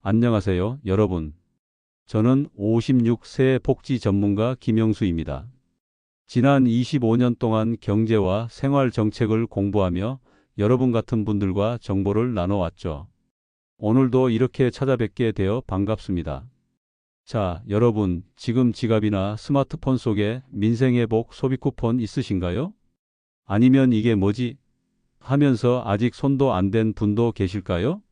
안녕하세요, 여러분. 저는 56세 복지 전문가 김영수입니다. 지난 25년 동안 경제와 생활 정책을 공부하며 여러분 같은 분들과 정보를 나눠왔죠. 오늘도 이렇게 찾아뵙게 되어 반갑습니다. 자, 여러분, 지금 지갑이나 스마트폰 속에 민생회복 소비 쿠폰 있으신가요? 아니면 이게 뭐지? 하면서 아직 손도 안 댄 분도 계실까요?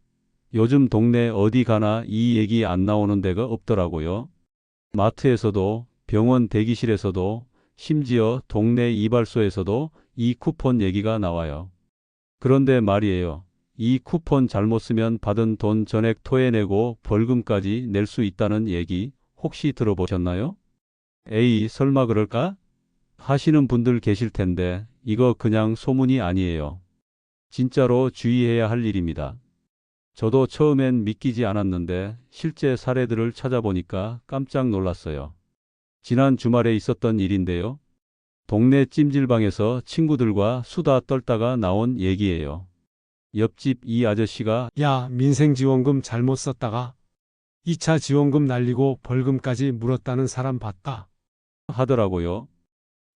요즘 동네 어디 가나 이 얘기 안 나오는 데가 없더라고요. 마트에서도, 병원 대기실에서도, 심지어 동네 이발소에서도 이 쿠폰 얘기가 나와요. 그런데 말이에요. 이 쿠폰 잘못 쓰면 받은 돈 전액 토해내고 벌금까지 낼 수 있다는 얘기 혹시 들어보셨나요? 에이, 설마 그럴까? 하시는 분들 계실 텐데 이거 그냥 소문이 아니에요. 진짜로 주의해야 할 일입니다. 저도 처음엔 믿기지 않았는데 실제 사례들을 찾아보니까 깜짝 놀랐어요. 지난 주말에 있었던 일인데요. 동네 찜질방에서 친구들과 수다 떨다가 나온 얘기예요. 옆집 이 아저씨가 야, 민생지원금 잘못 썼다가 2차 지원금 날리고 벌금까지 물었다는 사람 봤다. 하더라고요.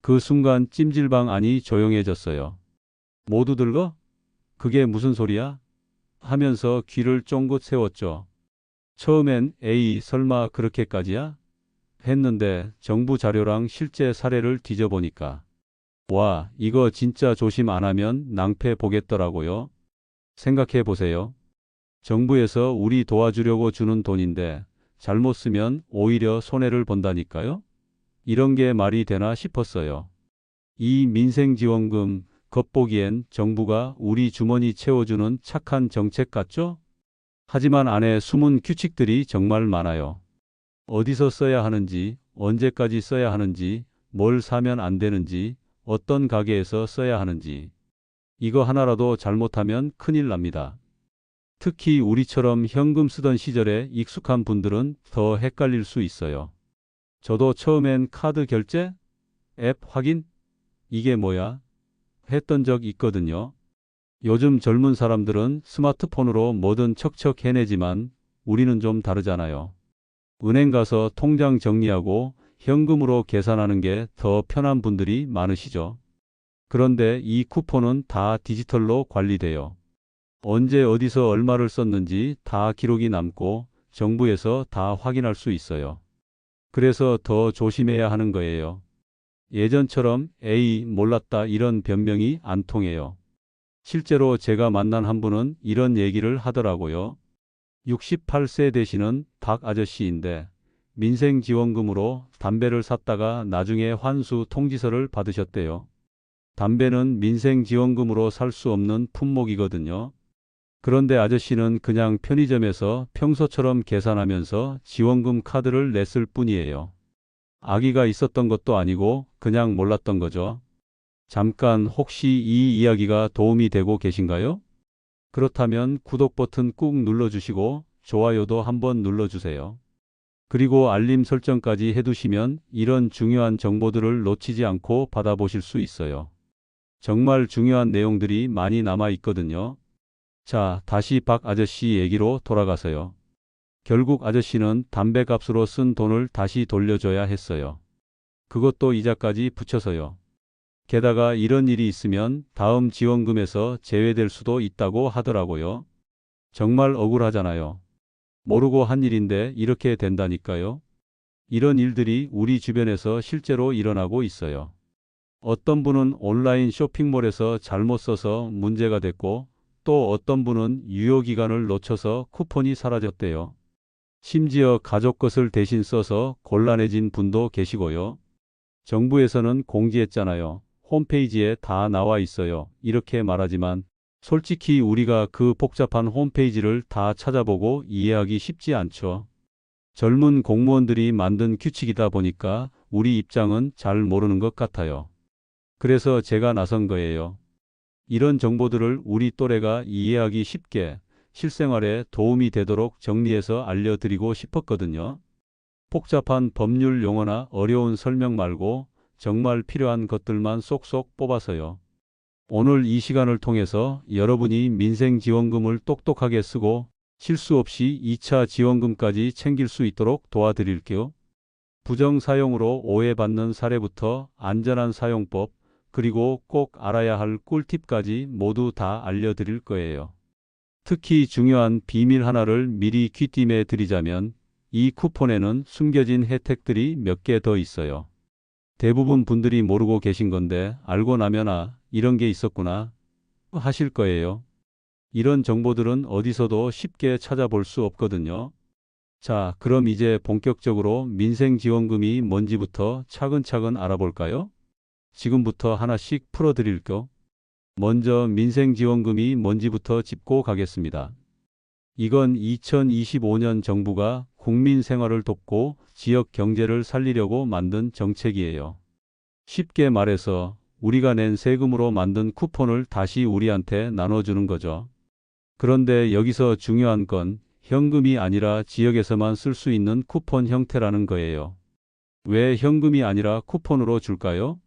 그 순간 찜질방 안이 조용해졌어요. 모두들 그게 무슨 소리야? 하면서 귀를 쫑긋 세웠죠. 처음엔 에이, 설마 그렇게까지야? 했는데 정부 자료랑 실제 사례를 뒤져보니까 와, 이거 진짜 조심 안 하면 낭패 보겠더라고요. 생각해 보세요. 정부에서 우리 도와주려고 주는 돈인데 잘못 쓰면 오히려 손해를 본다니까요? 이런 게 말이 되나 싶었어요. 이 민생지원금 겉보기엔 정부가 우리 주머니 채워주는 착한 정책 같죠? 하지만 안에 숨은 규칙들이 정말 많아요. 어디서 써야 하는지, 언제까지 써야 하는지, 뭘 사면 안 되는지, 어떤 가게에서 써야 하는지. 이거 하나라도 잘못하면 큰일 납니다. 특히 우리처럼 현금 쓰던 시절에 익숙한 분들은 더 헷갈릴 수 있어요. 저도 처음엔 카드 결제? 앱 확인? 이게 뭐야? 했던 적 있거든요. 요즘 젊은 사람들은 스마트폰으로 뭐든 척척 해내지만 우리는 좀 다르잖아요. 은행 가서 통장 정리하고 현금으로 계산하는 게 더 편한 분들이 많으시죠. 그런데 이 쿠폰은 다 디지털로 관리돼요. 언제 어디서 얼마를 썼는지 다 기록이 남고 정부에서 다 확인할 수 있어요. 그래서 더 조심해야 하는 거예요. 예전처럼 에이, 몰랐다 이런 변명이 안 통해요. 실제로 제가 만난 한 분은 이런 얘기를 하더라고요. 68세 되시는 박 아저씨인데 민생지원금으로 담배를 샀다가 나중에 환수 통지서를 받으셨대요. 담배는 민생지원금으로 살 수 없는 품목이거든요. 그런데 아저씨는 그냥 편의점에서 평소처럼 계산하면서 지원금 카드를 냈을 뿐이에요. 악의가 있었던 것도 아니고 그냥 몰랐던 거죠. 잠깐 혹시 이 이야기가 도움이 되고 계신가요? 그렇다면 구독 버튼 꾹 눌러주시고 좋아요도 한번 눌러주세요. 그리고 알림 설정까지 해두시면 이런 중요한 정보들을 놓치지 않고 받아보실 수 있어요. 정말 중요한 내용들이 많이 남아 있거든요. 자, 다시 박 아저씨 얘기로 돌아가서요. 결국 아저씨는 담배값으로 쓴 돈을 다시 돌려줘야 했어요. 그것도 이자까지 붙여서요. 게다가 이런 일이 있으면 다음 지원금에서 제외될 수도 있다고 하더라고요. 정말 억울하잖아요. 모르고 한 일인데 이렇게 된다니까요. 이런 일들이 우리 주변에서 실제로 일어나고 있어요. 어떤 분은 온라인 쇼핑몰에서 잘못 써서 문제가 됐고 또 어떤 분은 유효기간을 놓쳐서 쿠폰이 사라졌대요. 심지어 가족 것을 대신 써서 곤란해진 분도 계시고요. 정부에서는 공지했잖아요. 홈페이지에 다 나와 있어요. 이렇게 말하지만 솔직히 우리가 그 복잡한 홈페이지를 다 찾아보고 이해하기 쉽지 않죠. 젊은 공무원들이 만든 규칙이다 보니까 우리 입장은 잘 모르는 것 같아요. 그래서 제가 나선 거예요. 이런 정보들을 우리 또래가 이해하기 쉽게 실생활에 도움이 되도록 정리해서 알려드리고 싶었거든요. 복잡한 법률 용어나 어려운 설명 말고 정말 필요한 것들만 쏙쏙 뽑아서요. 오늘 이 시간을 통해서 여러분이 민생지원금을 똑똑하게 쓰고 실수 없이 2차 지원금까지 챙길 수 있도록 도와드릴게요. 부정 사용으로 오해받는 사례부터 안전한 사용법, 그리고 꼭 알아야 할 꿀팁까지 모두 다 알려드릴 거예요. 특히 중요한 비밀 하나를 미리 귀띔해 드리자면 이 쿠폰에는 숨겨진 혜택들이 몇 개 더 있어요. 대부분 분들이 모르고 계신 건데 알고 나면 아, 이런 게 있었구나 하실 거예요. 이런 정보들은 어디서도 쉽게 찾아볼 수 없거든요. 자, 그럼 이제 본격적으로 민생지원금이 뭔지부터 차근차근 알아볼까요? 지금부터 하나씩 풀어드릴게요. 먼저 민생지원금이 뭔지부터 짚고 가겠습니다. 이건 2025년 정부가 국민 생활을 돕고 지역 경제를 살리려고 만든 정책이에요. 쉽게 말해서 우리가 낸 세금으로 만든 쿠폰을 다시 우리한테 나눠주는 거죠. 그런데 여기서 중요한 건 현금이 아니라 지역에서만 쓸 수 있는 쿠폰 형태라는 거예요. 왜 현금이 아니라 쿠폰으로 줄까요?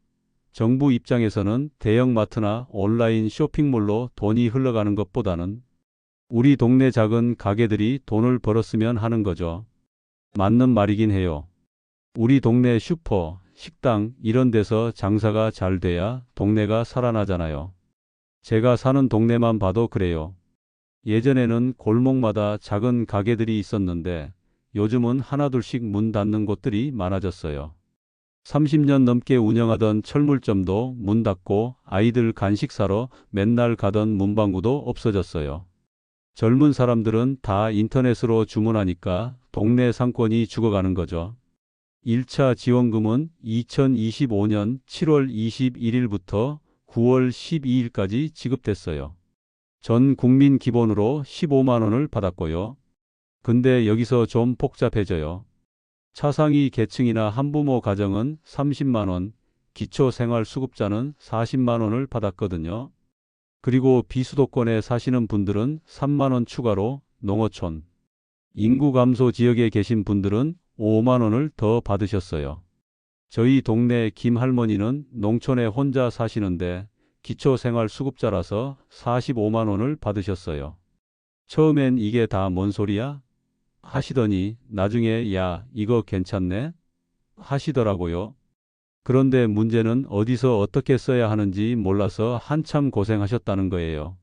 정부 입장에서는 대형마트나 온라인 쇼핑몰로 돈이 흘러가는 것보다는 우리 동네 작은 가게들이 돈을 벌었으면 하는 거죠. 맞는 말이긴 해요. 우리 동네 슈퍼, 식당 이런 데서 장사가 잘 돼야 동네가 살아나잖아요. 제가 사는 동네만 봐도 그래요. 예전에는 골목마다 작은 가게들이 있었는데 요즘은 하나둘씩 문 닫는 곳들이 많아졌어요. 30년 넘게 운영하던 철물점도 문 닫고 아이들 간식 사러 맨날 가던 문방구도 없어졌어요. 젊은 사람들은 다 인터넷으로 주문하니까 동네 상권이 죽어가는 거죠. 1차 지원금은 2025년 7월 21일부터 9월 12일까지 지급됐어요. 전 국민 기본으로 15만 원을 받았고요. 근데 여기서 좀 복잡해져요. 차상위 계층이나 한부모 가정은 30만 원, 기초생활수급자는 40만 원을 받았거든요. 그리고 비수도권에 사시는 분들은 3만 원 추가로 농어촌, 인구 감소 지역에 계신 분들은 5만 원을 더 받으셨어요. 저희 동네 김 할머니는 농촌에 혼자 사시는데 기초생활수급자라서 45만 원을 받으셨어요. 처음엔 이게 다 뭔 소리야? 하시더니 나중에 야, 이거 괜찮네? 하시더라고요. 그런데 문제는 어디서 어떻게 써야 하는지 몰라서 한참 고생하셨다는 거예요.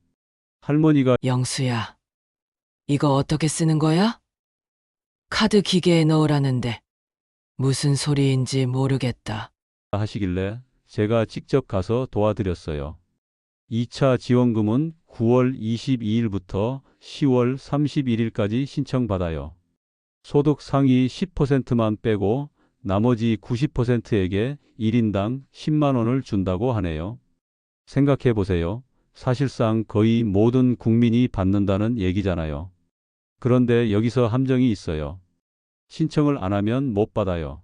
할머니가 영수야, 이거 어떻게 쓰는 거야? 카드 기계에 넣으라는데 무슨 소리인지 모르겠다. 하시길래 제가 직접 가서 도와드렸어요. 2차 지원금은 9월 22일부터 10월 31일까지 신청받아요. 소득 상위 10%만 빼고 나머지 90%에게 1인당 10만 원을 준다고 하네요. 생각해 보세요. 사실상 거의 모든 국민이 받는다는 얘기잖아요. 그런데 여기서 함정이 있어요. 신청을 안 하면 못 받아요.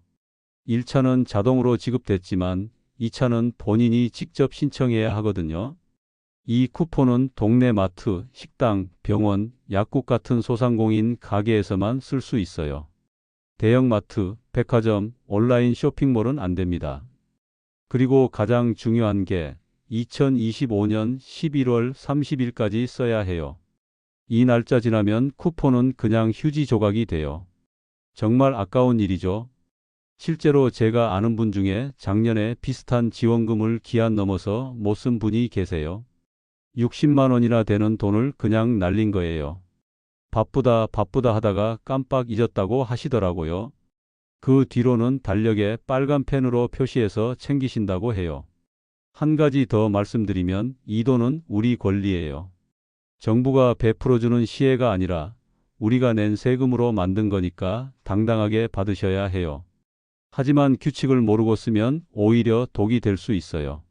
1차는 자동으로 지급됐지만 2차는 본인이 직접 신청해야 하거든요. 이 쿠폰은 동네 마트, 식당, 병원, 약국 같은 소상공인 가게에서만 쓸 수 있어요. 대형마트, 백화점, 온라인 쇼핑몰은 안 됩니다. 그리고 가장 중요한 게 2025년 11월 30일까지 써야 해요. 이 날짜 지나면 쿠폰은 그냥 휴지 조각이 돼요. 정말 아까운 일이죠. 실제로 제가 아는 분 중에 작년에 비슷한 지원금을 기한 넘어서 못 쓴 분이 계세요. 60만 원이나 되는 돈을 그냥 날린 거예요. 바쁘다 하다가 깜빡 잊었다고 하시더라고요. 그 뒤로는 달력에 빨간 펜으로 표시해서 챙기신다고 해요. 한 가지 더 말씀드리면 이 돈은 우리 권리예요. 정부가 베풀어주는 시혜가 아니라 우리가 낸 세금으로 만든 거니까 당당하게 받으셔야 해요. 하지만 규칙을 모르고 쓰면 오히려 독이 될 수 있어요.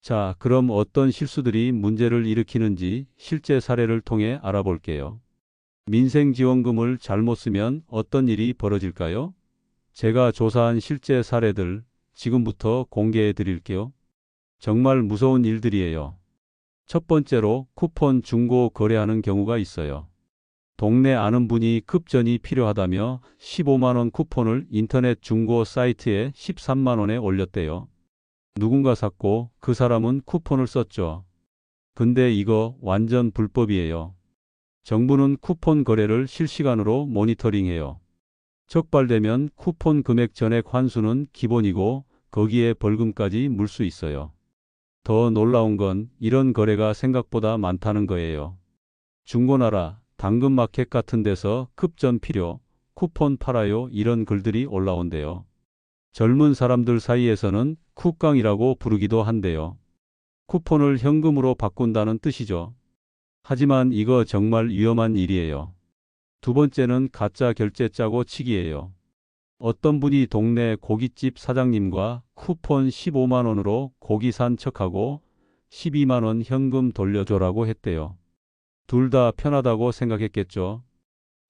자, 그럼 어떤 실수들이 문제를 일으키는지 실제 사례를 통해 알아볼게요. 민생지원금을 잘못 쓰면 어떤 일이 벌어질까요? 제가 조사한 실제 사례들 지금부터 공개해 드릴게요. 정말 무서운 일들이에요. 첫 번째로 쿠폰 중고 거래하는 경우가 있어요. 동네 아는 분이 급전이 필요하다며 15만 원 쿠폰을 인터넷 중고 사이트에 13만 원에 올렸대요. 누군가 샀고 그 사람은 쿠폰을 썼죠. 근데 이거 완전 불법이에요. 정부는 쿠폰 거래를 실시간으로 모니터링해요. 적발되면 쿠폰 금액 전액 환수는 기본이고 거기에 벌금까지 물 수 있어요. 더 놀라운 건 이런 거래가 생각보다 많다는 거예요. 중고나라, 당근마켓 같은 데서 급전 필요, 쿠폰 팔아요 이런 글들이 올라온대요. 젊은 사람들 사이에서는 쿠깡이라고 부르기도 한대요. 쿠폰을 현금으로 바꾼다는 뜻이죠. 하지만 이거 정말 위험한 일이에요. 두 번째는 가짜 결제 짜고 치기예요. 어떤 분이 동네 고깃집 사장님과 쿠폰 15만 원으로 고기 산 척하고 12만 원 현금 돌려줘라고 했대요. 둘 다 편하다고 생각했겠죠.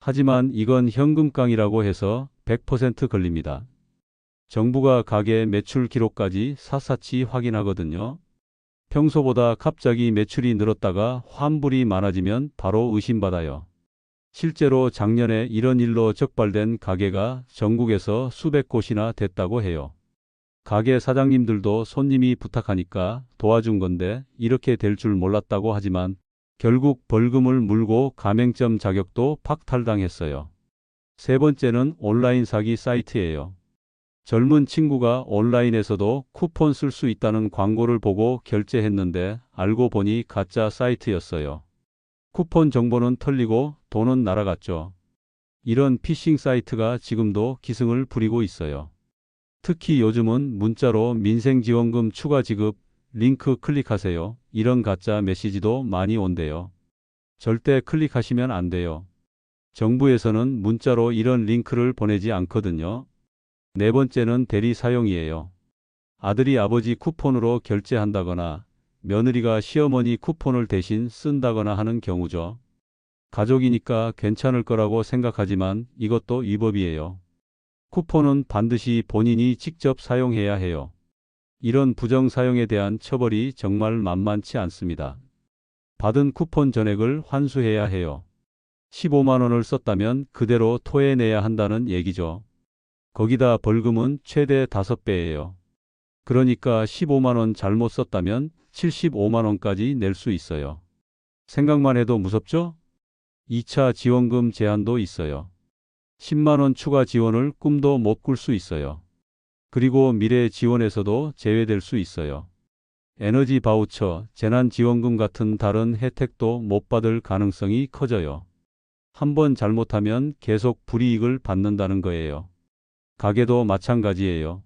하지만 이건 현금깡이라고 해서 100% 걸립니다. 정부가 가게 매출 기록까지 샅샅이 확인하거든요. 평소보다 갑자기 매출이 늘었다가 환불이 많아지면 바로 의심받아요. 실제로 작년에 이런 일로 적발된 가게가 전국에서 수백 곳이나 됐다고 해요. 가게 사장님들도 손님이 부탁하니까 도와준 건데 이렇게 될 줄 몰랐다고 하지만 결국 벌금을 물고 가맹점 자격도 박탈당했어요. 세 번째는 온라인 사기 사이트예요. 젊은 친구가 온라인에서도 쿠폰 쓸 수 있다는 광고를 보고 결제했는데 알고 보니 가짜 사이트였어요. 쿠폰 정보는 털리고 돈은 날아갔죠. 이런 피싱 사이트가 지금도 기승을 부리고 있어요. 특히 요즘은 문자로 민생지원금 추가 지급, 링크 클릭하세요. 이런 가짜 메시지도 많이 온대요. 절대 클릭하시면 안 돼요. 정부에서는 문자로 이런 링크를 보내지 않거든요. 네 번째는 대리 사용이에요. 아들이 아버지 쿠폰으로 결제한다거나 며느리가 시어머니 쿠폰을 대신 쓴다거나 하는 경우죠. 가족이니까 괜찮을 거라고 생각하지만 이것도 위법이에요. 쿠폰은 반드시 본인이 직접 사용해야 해요. 이런 부정 사용에 대한 처벌이 정말 만만치 않습니다. 받은 쿠폰 전액을 환수해야 해요. 15만 원을 썼다면 그대로 토해내야 한다는 얘기죠. 거기다 벌금은 최대 5배예요. 그러니까 15만 원 잘못 썼다면 75만 원까지 낼 수 있어요. 생각만 해도 무섭죠? 2차 지원금 제한도 있어요. 10만 원 추가 지원을 꿈도 못 꿀 수 있어요. 그리고 미래 지원에서도 제외될 수 있어요. 에너지 바우처, 재난지원금 같은 다른 혜택도 못 받을 가능성이 커져요. 한번 잘못하면 계속 불이익을 받는다는 거예요. 가게도 마찬가지예요.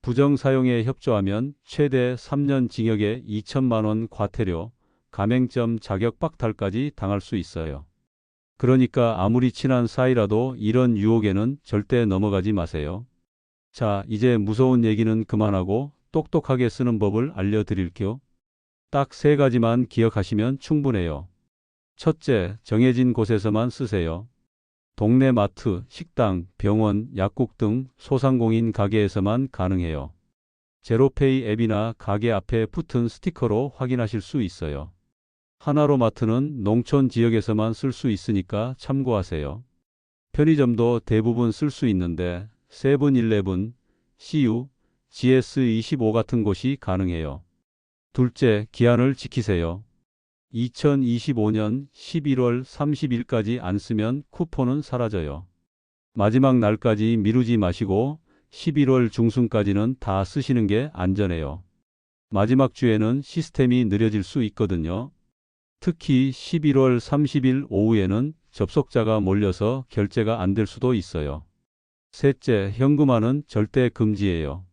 부정 사용에 협조하면 최대 3년 징역에 2천만 원 과태료, 가맹점 자격 박탈까지 당할 수 있어요. 그러니까 아무리 친한 사이라도 이런 유혹에는 절대 넘어가지 마세요. 자, 이제 무서운 얘기는 그만하고 똑똑하게 쓰는 법을 알려드릴게요. 딱 3가지만 기억하시면 충분해요. 첫째, 정해진 곳에서만 쓰세요. 동네 마트, 식당, 병원, 약국 등 소상공인 가게에서만 가능해요. 제로페이 앱이나 가게 앞에 붙은 스티커로 확인하실 수 있어요. 하나로마트는 농촌 지역에서만 쓸 수 있으니까 참고하세요. 편의점도 대부분 쓸 수 있는데 세븐일레븐, CU, GS25 같은 곳이 가능해요. 둘째, 기한을 지키세요. 2025년 11월 30일까지 안 쓰면 쿠폰은 사라져요. 마지막 날까지 미루지 마시고 11월 중순까지는 다 쓰시는 게 안전해요. 마지막 주에는 시스템이 느려질 수 있거든요. 특히 11월 30일 오후에는 접속자가 몰려서 결제가 안 될 수도 있어요. 셋째, 현금화는 절대 금지예요.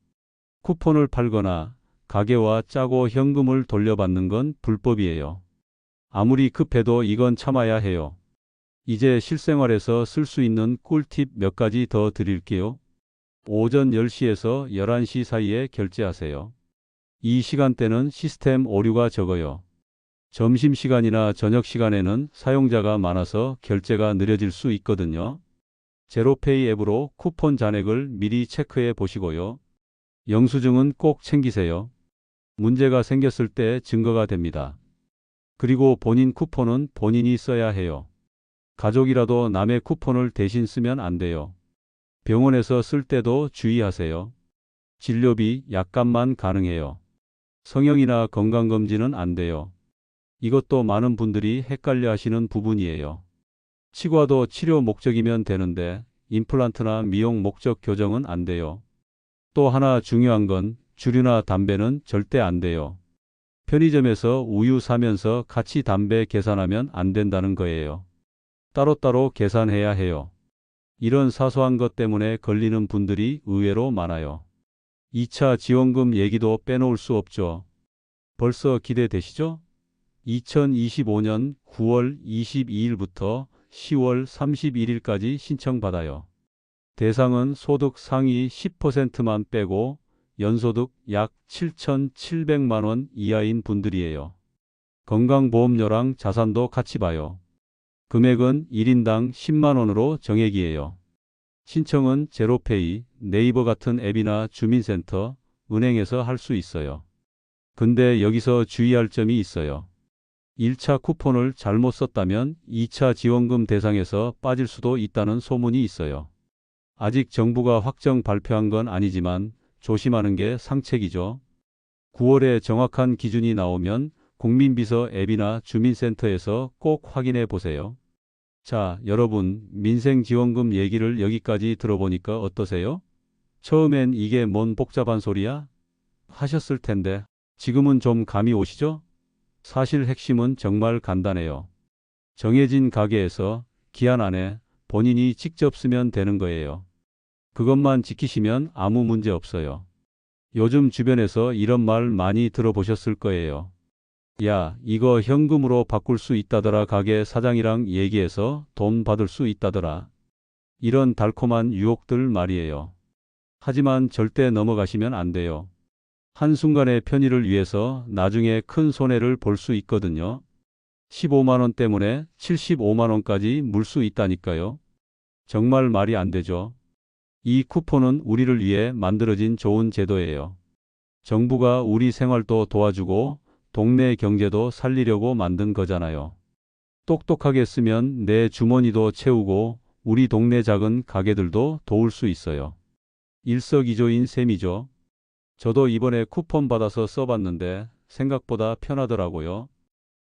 쿠폰을 팔거나 가게와 짜고 현금을 돌려받는 건 불법이에요. 아무리 급해도 이건 참아야 해요. 이제 실생활에서 쓸 수 있는 꿀팁 몇 가지 더 드릴게요. 오전 10시에서 11시 사이에 결제하세요. 이 시간대는 시스템 오류가 적어요. 점심시간이나 저녁시간에는 사용자가 많아서 결제가 느려질 수 있거든요. 제로페이 앱으로 쿠폰 잔액을 미리 체크해 보시고요. 영수증은 꼭 챙기세요. 문제가 생겼을 때 증거가 됩니다. 그리고 본인 쿠폰은 본인이 써야 해요. 가족이라도 남의 쿠폰을 대신 쓰면 안 돼요. 병원에서 쓸 때도 주의하세요. 진료비, 약값만 가능해요. 성형이나 건강검진은 안 돼요. 이것도 많은 분들이 헷갈려 하시는 부분이에요. 치과도 치료 목적이면 되는데 임플란트나 미용 목적 교정은 안 돼요. 또 하나 중요한 건 주류나 담배는 절대 안 돼요. 편의점에서 우유 사면서 같이 담배 계산하면 안 된다는 거예요. 따로따로 계산해야 해요. 이런 사소한 것 때문에 걸리는 분들이 의외로 많아요. 2차 지원금 얘기도 빼놓을 수 없죠. 벌써 기대되시죠? 2025년 9월 22일부터 10월 31일까지 신청받아요. 대상은 소득 상위 10%만 빼고 연소득 약 7,700만 원 이하인 분들이에요. 건강보험료랑 자산도 같이 봐요. 금액은 1인당 10만 원으로 정액이에요. 신청은 제로페이, 네이버 같은 앱이나 주민센터, 은행에서 할 수 있어요. 근데 여기서 주의할 점이 있어요. 1차 쿠폰을 잘못 썼다면 2차 지원금 대상에서 빠질 수도 있다는 소문이 있어요. 아직 정부가 확정 발표한 건 아니지만 조심하는 게 상책이죠. 9월에 정확한 기준이 나오면 국민비서 앱이나 주민센터에서 꼭 확인해 보세요. 자, 여러분, 민생지원금 얘기를 여기까지 들어보니까 어떠세요? 처음엔 이게 뭔 복잡한 소리야? 하셨을 텐데, 지금은 좀 감이 오시죠? 사실 핵심은 정말 간단해요. 정해진 가게에서 기한 안에 본인이 직접 쓰면 되는 거예요. 그것만 지키시면 아무 문제 없어요. 요즘 주변에서 이런 말 많이 들어보셨을 거예요. 야, 이거 현금으로 바꿀 수 있다더라. 가게 사장이랑 얘기해서 돈 받을 수 있다더라. 이런 달콤한 유혹들 말이에요. 하지만 절대 넘어가시면 안 돼요. 한순간의 편의를 위해서 나중에 큰 손해를 볼 수 있거든요. 15만 원 때문에 75만 원까지 물 수 있다니까요. 정말 말이 안 되죠. 이 쿠폰은 우리를 위해 만들어진 좋은 제도예요. 정부가 우리 생활도 도와주고 동네 경제도 살리려고 만든 거잖아요. 똑똑하게 쓰면 내 주머니도 채우고 우리 동네 작은 가게들도 도울 수 있어요. 일석이조인 셈이죠. 저도 이번에 쿠폰 받아서 써봤는데 생각보다 편하더라고요.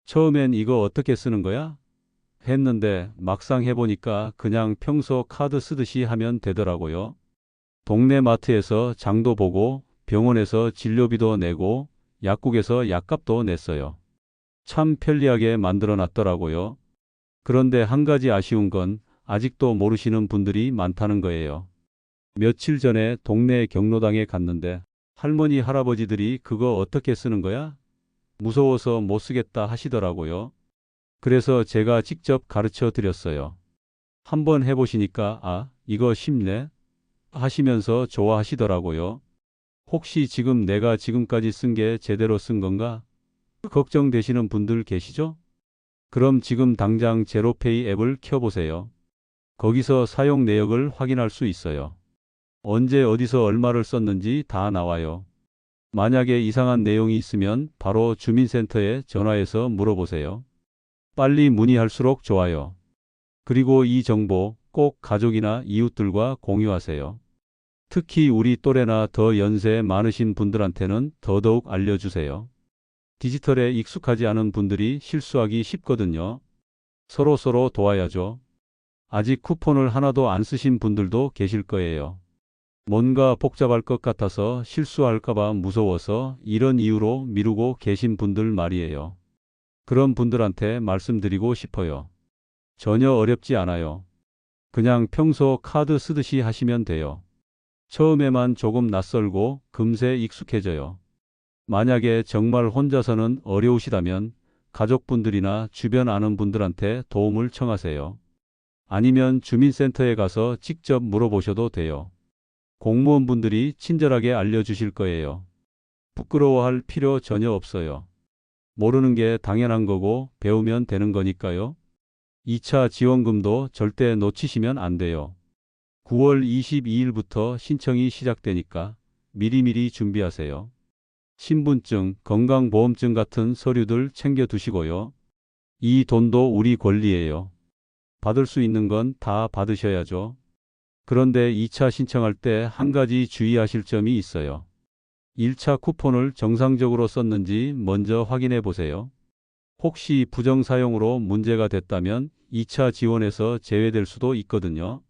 처음엔 이거 어떻게 쓰는 거야? 했는데 막상 해보니까 그냥 평소 카드 쓰듯이 하면 되더라고요. 동네 마트에서 장도 보고 병원에서 진료비도 내고 약국에서 약값도 냈어요. 참 편리하게 만들어 놨더라고요. 그런데 한 가지 아쉬운 건 아직도 모르시는 분들이 많다는 거예요. 며칠 전에 동네 경로당에 갔는데 할머니 할아버지들이 그거 어떻게 쓰는 거야? 무서워서 못 쓰겠다 하시더라고요. 그래서 제가 직접 가르쳐 드렸어요. 한번 해보시니까 아, 이거 쉽네 하시면서 좋아하시더라고요. 혹시 지금 내가 지금까지 쓴 게 제대로 쓴 건가? 걱정되시는 분들 계시죠? 그럼 지금 당장 제로페이 앱을 켜보세요. 거기서 사용 내역을 확인할 수 있어요. 언제 어디서 얼마를 썼는지 다 나와요. 만약에 이상한 내용이 있으면 바로 주민센터에 전화해서 물어보세요. 빨리 문의할수록 좋아요. 그리고 이 정보 꼭 가족이나 이웃들과 공유하세요. 특히 우리 또래나 더 연세 많으신 분들한테는 더더욱 알려주세요. 디지털에 익숙하지 않은 분들이 실수하기 쉽거든요. 서로 도와야죠. 아직 쿠폰을 하나도 안 쓰신 분들도 계실 거예요. 뭔가 복잡할 것 같아서 실수할까봐 무서워서 이런 이유로 미루고 계신 분들 말이에요. 그런 분들한테 말씀드리고 싶어요. 전혀 어렵지 않아요. 그냥 평소 카드 쓰듯이 하시면 돼요. 처음에만 조금 낯설고 금세 익숙해져요. 만약에 정말 혼자서는 어려우시다면 가족분들이나 주변 아는 분들한테 도움을 청하세요. 아니면 주민센터에 가서 직접 물어보셔도 돼요. 공무원분들이 친절하게 알려주실 거예요. 부끄러워할 필요 전혀 없어요. 모르는 게 당연한 거고 배우면 되는 거니까요. 2차 지원금도 절대 놓치시면 안 돼요. 9월 22일부터 신청이 시작되니까 미리미리 준비하세요. 신분증, 건강보험증 같은 서류들 챙겨 두시고요. 이 돈도 우리 권리예요. 받을 수 있는 건 다 받으셔야죠. 그런데 2차 신청할 때 한 가지 주의하실 점이 있어요. 1차 쿠폰을 정상적으로 썼는지 먼저 확인해 보세요. 혹시 부정 사용으로 문제가 됐다면 2차 지원에서 제외될 수도 있거든요.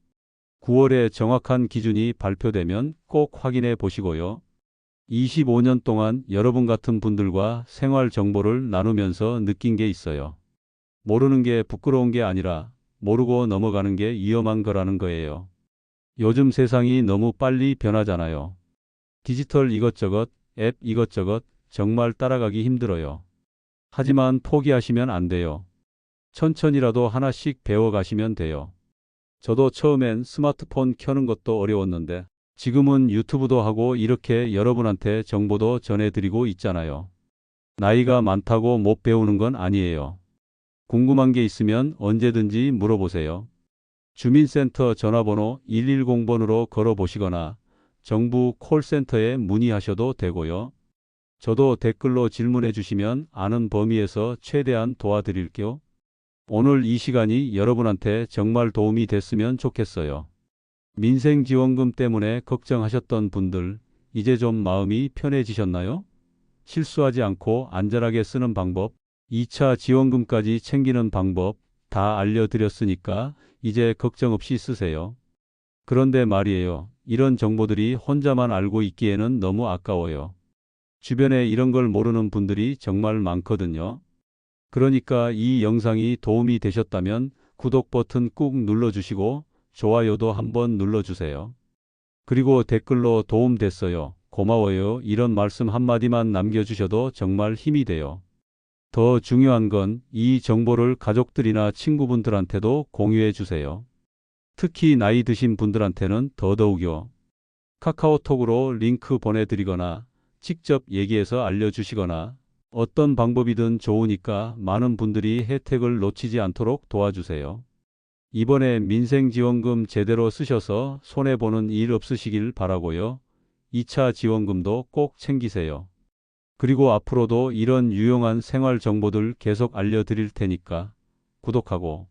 9월에 정확한 기준이 발표되면 꼭 확인해 보시고요. 25년 동안 여러분 같은 분들과 생활 정보를 나누면서 느낀 게 있어요. 모르는 게 부끄러운 게 아니라 모르고 넘어가는 게 위험한 거라는 거예요. 요즘 세상이 너무 빨리 변하잖아요. 디지털 이것저것, 앱 이것저것 정말 따라가기 힘들어요. 하지만 포기하시면 안 돼요. 천천히라도 하나씩 배워가시면 돼요. 저도 처음엔 스마트폰 켜는 것도 어려웠는데 지금은 유튜브도 하고 이렇게 여러분한테 정보도 전해드리고 있잖아요. 나이가 많다고 못 배우는 건 아니에요. 궁금한 게 있으면 언제든지 물어보세요. 주민센터 전화번호 110번으로 걸어보시거나 정부 콜센터에 문의하셔도 되고요. 저도 댓글로 질문해 주시면 아는 범위에서 최대한 도와드릴게요. 오늘 이 시간이 여러분한테 정말 도움이 됐으면 좋겠어요. 민생지원금 때문에 걱정하셨던 분들, 이제 좀 마음이 편해지셨나요? 실수하지 않고 안전하게 쓰는 방법, 2차 지원금까지 챙기는 방법 다 알려드렸으니까 이제 걱정 없이 쓰세요. 그런데 말이에요. 이런 정보들이 혼자만 알고 있기에는 너무 아까워요. 주변에 이런 걸 모르는 분들이 정말 많거든요. 그러니까 이 영상이 도움이 되셨다면 구독 버튼 꾹 눌러주시고 좋아요도 한번 눌러주세요. 그리고 댓글로 도움됐어요. 고마워요. 이런 말씀 한마디만 남겨주셔도 정말 힘이 돼요. 더 중요한 건 이 정보를 가족들이나 친구분들한테도 공유해 주세요. 특히 나이 드신 분들한테는 더더욱요. 카카오톡으로 링크 보내드리거나 직접 얘기해서 알려주시거나 어떤 방법이든 좋으니까 많은 분들이 혜택을 놓치지 않도록 도와주세요. 이번에 민생지원금 제대로 쓰셔서 손해보는 일 없으시길 바라고요. 2차 지원금도 꼭 챙기세요. 그리고 앞으로도 이런 유용한 생활 정보들 계속 알려드릴 테니까 구독하고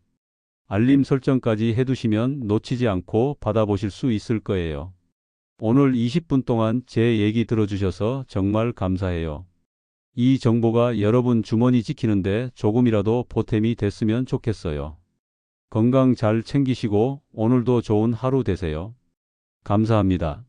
알림 설정까지 해두시면 놓치지 않고 받아보실 수 있을 거예요. 오늘 20분 동안 제 얘기 들어주셔서 정말 감사해요. 이 정보가 여러분 주머니 지키는데 조금이라도 보탬이 됐으면 좋겠어요. 건강 잘 챙기시고 오늘도 좋은 하루 되세요. 감사합니다.